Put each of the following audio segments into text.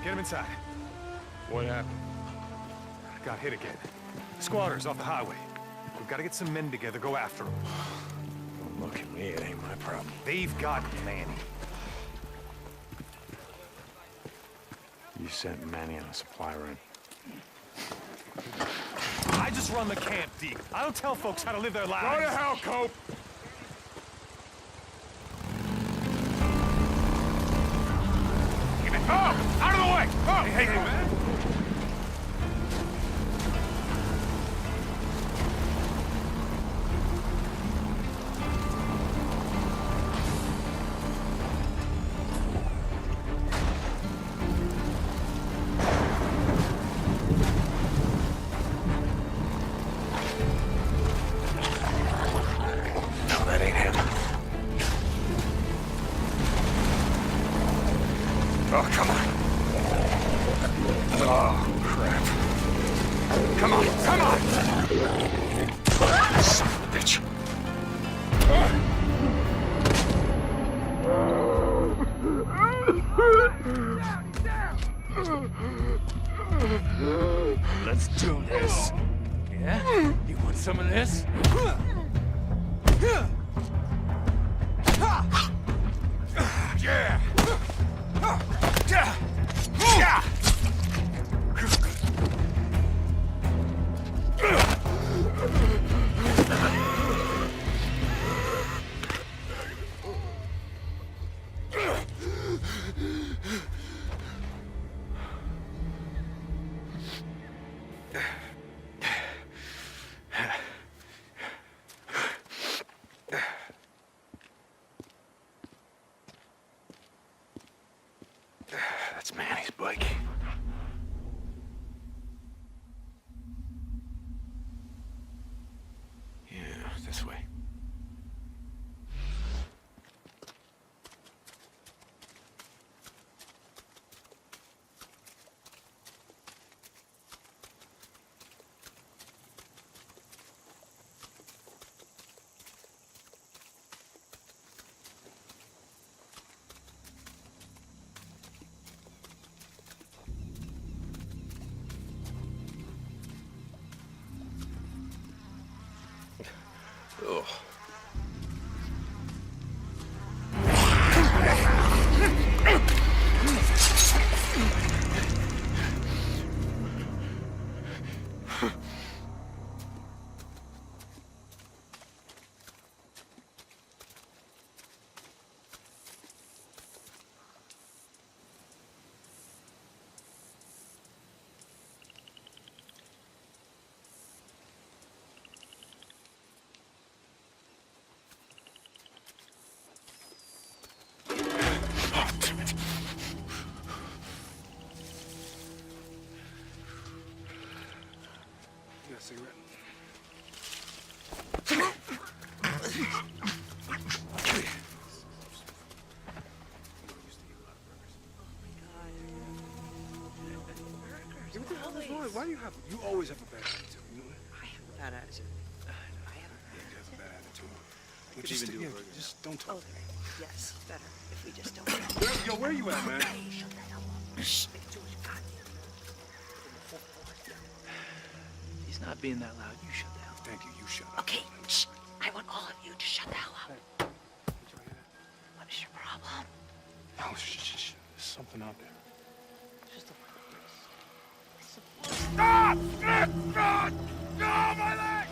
Get him inside. What happened? Got hit again. Squatters off the highway. We've got to get some men together, go after them. Don't look at me, it ain't my problem. They've got Manny. You sent Manny on a supply run. I just run the camp, Deke. I don't tell folks how to live their lives. Go to hell, Cope! Give it. Oh! Out of the way! Oh! Hey, man! Oh, come on. Oh, crap. Come on, come on! Son of a bitch. Let's do this. Yeah? You want some of this? Yeah! Yeah! That's Manny's bike. Yeah, this way. Ugh. You got a cigarette? What the hell is wrong? Why do you have? You always have a bad attitude. You know that? I have a bad attitude. I have a You have a bad attitude. could Just, even do a yeah, burger. just don't talk. Okay. Yes, better. If we just don't. Yo, where you at, man? Hey, shut the hell up. Shh. Make it too much goddamn. He's not being that loud. You shut the hell up. Thank you. You shut up. Okay. Shh. I want all of you to shut the hell up. What is your problem? Oh, shh. There's something out there. Just a Stop! God! No, my leg!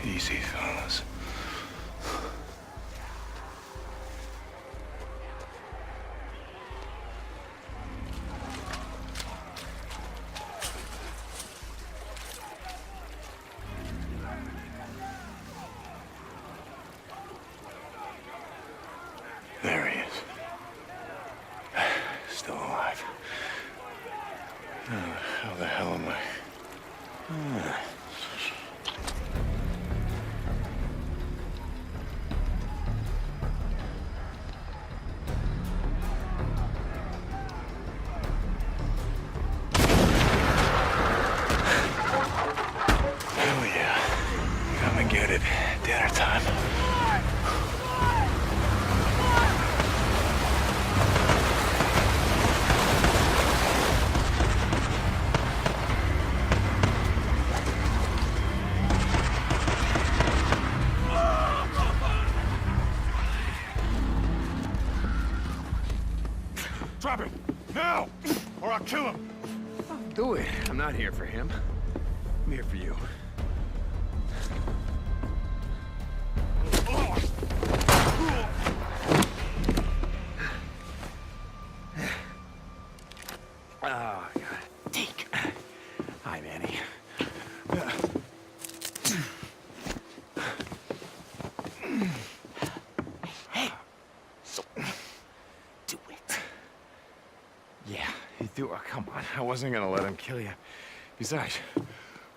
Easy, fellas. Dinner time. Drop him! Now! Or I'll kill him! Do it. I'm not here for him. I'm here for you. Oh, God. Deke. Hi, Manny. Hey! So, do it. Yeah, you do. Oh, come on. I wasn't gonna let him kill you. Besides,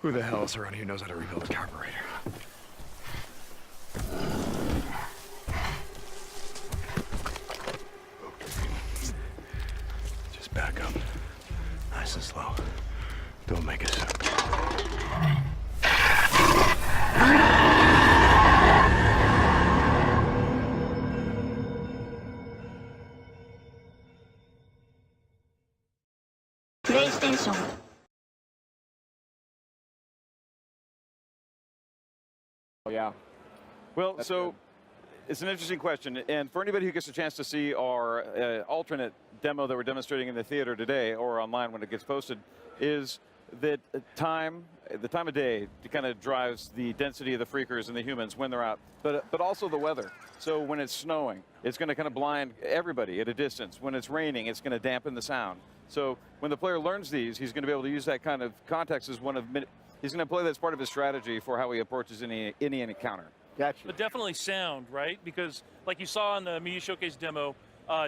who the hell else around here knows how to rebuild a carburetor? Just back up. Nice and slow. Don't make a sound. PlayStation. Oh, yeah. Well, That's so good. it's an interesting question. And for anybody who gets a chance to see our alternate demo that we're demonstrating in the theater today or online when it gets posted, is that the time of day kind of drives the density of the freakers and the humans when they're out, but also the weather. So when it's snowing, it's going to kind of blind everybody at a distance. When it's raining, it's going to dampen the sound. So when the player learns these, he's going to be able to use that kind of context as one of he's going to play that as part of his strategy for how he approaches any encounter. Gotcha. But definitely sound, right? Because like you saw in the media showcase demo,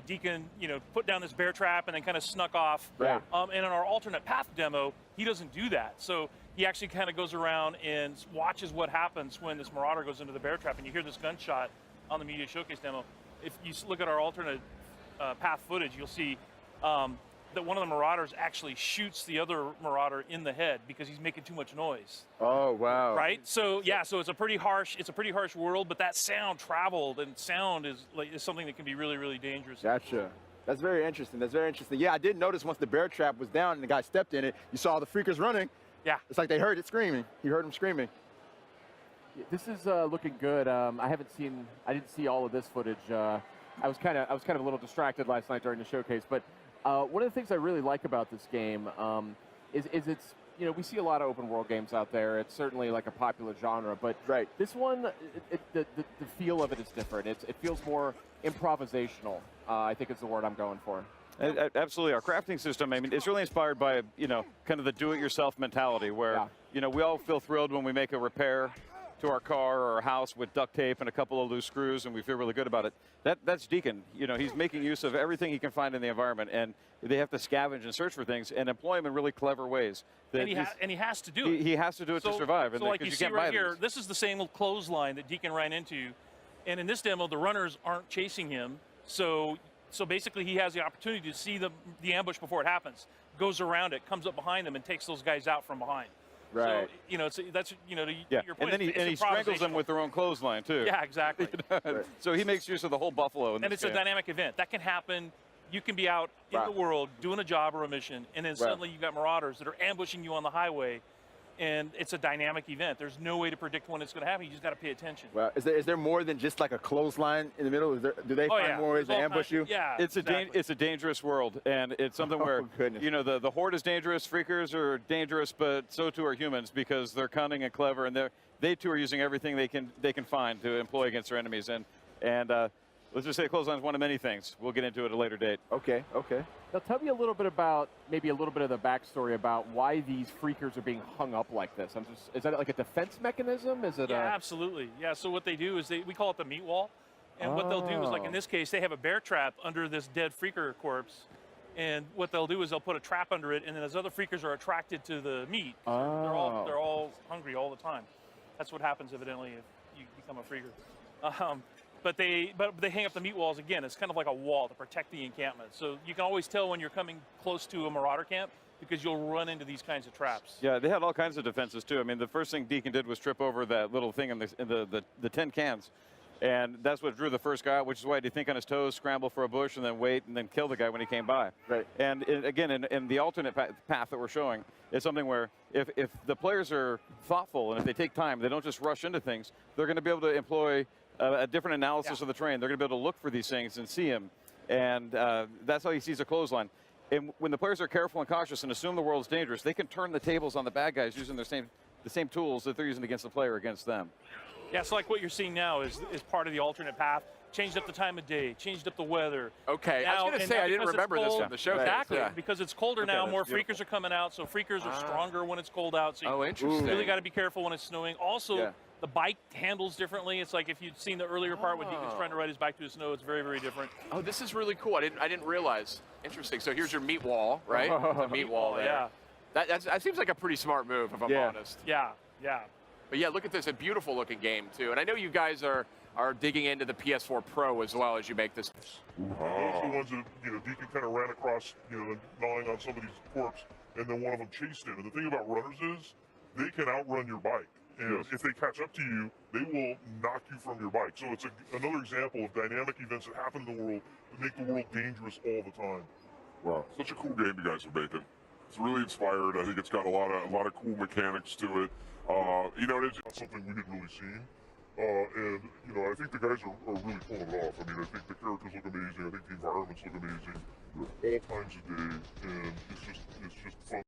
Deacon, put down this bear trap and then kind of snuck off. Right. And in our alternate path demo, he doesn't do that. So he actually kind of goes around and watches what happens when this marauder goes into the bear trap, and you hear this gunshot on the media showcase demo. If you look at our alternate path footage, you'll see that one of the marauders actually shoots the other marauder in the head because he's making too much noise. Oh, wow. Right? So yeah, so it's a pretty harsh world, but that sound traveled, and sound is something that can be really, really dangerous. Gotcha. That's very interesting. That's very interesting. Yeah, I did notice once the bear trap was down and the guy stepped in it, you saw the freakers running. Yeah. It's like they heard it screaming. You heard them screaming. This is looking good. I didn't see all of this footage. I was kind of a little distracted last night during the showcase. But one of the things I really like about this game is it's, we see a lot of open world games out there. It's certainly like a popular genre, but Right. this one, the feel of it is different. It feels more improvisational. I think is the word I'm going for. Absolutely. Our crafting system, I mean, it's really inspired by, kind of the do-it-yourself mentality where, we all feel thrilled when we make a repair to our car or our house with duct tape and a couple of loose screws, and we feel really good about it. That's Deacon. He's making use of everything he can find in the environment, and they have to scavenge and search for things and employ him in really clever ways. And he has to do it. He has to do it to survive. So and like you see right here, this is the same clothesline that Deacon ran into, and in this demo, the runners aren't chasing him. So basically, he has the opportunity to see the ambush before it happens, goes around it, comes up behind them, and takes those guys out from behind. Right. So that's to Yeah, your point. and then he strangles them with their own clothesline too. Yeah, exactly. So he makes use of the whole buffalo in And this it's game. a dynamic event that can happen. You can be out in the world doing a job or a mission, and then suddenly you've got marauders that are ambushing you on the highway, and it's a dynamic event. There's no way to predict when it's going to happen. You just got to pay attention. Well, is there more than just like a clothesline in the middle? Do they find more ways to ambush you? Yeah, it's a dangerous world, and it's something where the horde is dangerous, freakers are dangerous, but so too are humans because they're cunning and clever, and they too are using everything they can find to employ against their enemies. And let's just say clothesline is one of many things. We'll get into it at a later date. Okay. Now tell me a little bit about, maybe a little bit of the backstory about why these freakers are being hung up like this. Is that like a defense mechanism? Is it? Yeah, absolutely. Yeah, so what they do is we call it the meat wall. And what they'll do is, like in this case, they have a bear trap under this dead freaker corpse. And what they'll do is they'll put a trap under it, and then those other freakers are attracted to the meat. They're all hungry all the time. That's what happens evidently if you become a freaker. But they hang up the meat walls again. It's kind of like a wall to protect the encampment. So you can always tell when you're coming close to a marauder camp because you'll run into these kinds of traps. Yeah, they had all kinds of defenses too. I mean, the first thing Deacon did was trip over that little thing in the tin cans. And that's what drew the first guy out, which is why he'd think on his toes, scramble for a bush, and then wait, and then kill the guy when he came by. Right. And again, in the alternate path that we're showing, is something where if the players are thoughtful and if they take time, they don't just rush into things, they're going to be able to employ a different analysis of the terrain. They're going to be able to look for these things and see them. And that's how he sees a clothesline. And when the players are careful and cautious and assume the world's dangerous, they can turn the tables on the bad guys using the same tools that they're using against the player against them. Yeah, so like what you're seeing now is part of the alternate path. Changed up the time of day, changed up the weather. Okay, I was going to say, I didn't remember this from the show. Exactly, Yeah. because it's colder now, more freakers are coming out, so freakers are stronger when it's cold out. So interesting. You really got to be careful when it's snowing. Also, the bike handles differently. It's like if you'd seen the earlier part when Deacon's trying to ride his bike through the snow, it's very, very different. Oh, this is really cool. I didn't realize. Interesting. So here's your meat wall, right? The meat wall there. Yeah. That seems like a pretty smart move, if I'm honest. Yeah, yeah. But yeah, look at this, a beautiful looking game too. And I know you guys are digging into the PS4 Pro as well as you make this. Those are the ones that, Deacon kind of ran across, gnawing on somebody's corpse, and then one of them chased him. And the thing about runners is, they can outrun your bike. And if they catch up to you, they will knock you from your bike. So it's another example of dynamic events that happen in the world that make the world dangerous all the time. Wow, such a cool game you guys are making. It's really inspired. I think it's got a lot of cool mechanics to it. It's something we didn't really see. And I think the guys are really pulling it off. I mean, I think the characters look amazing. I think the environments look amazing. All times of day, and it's just fun.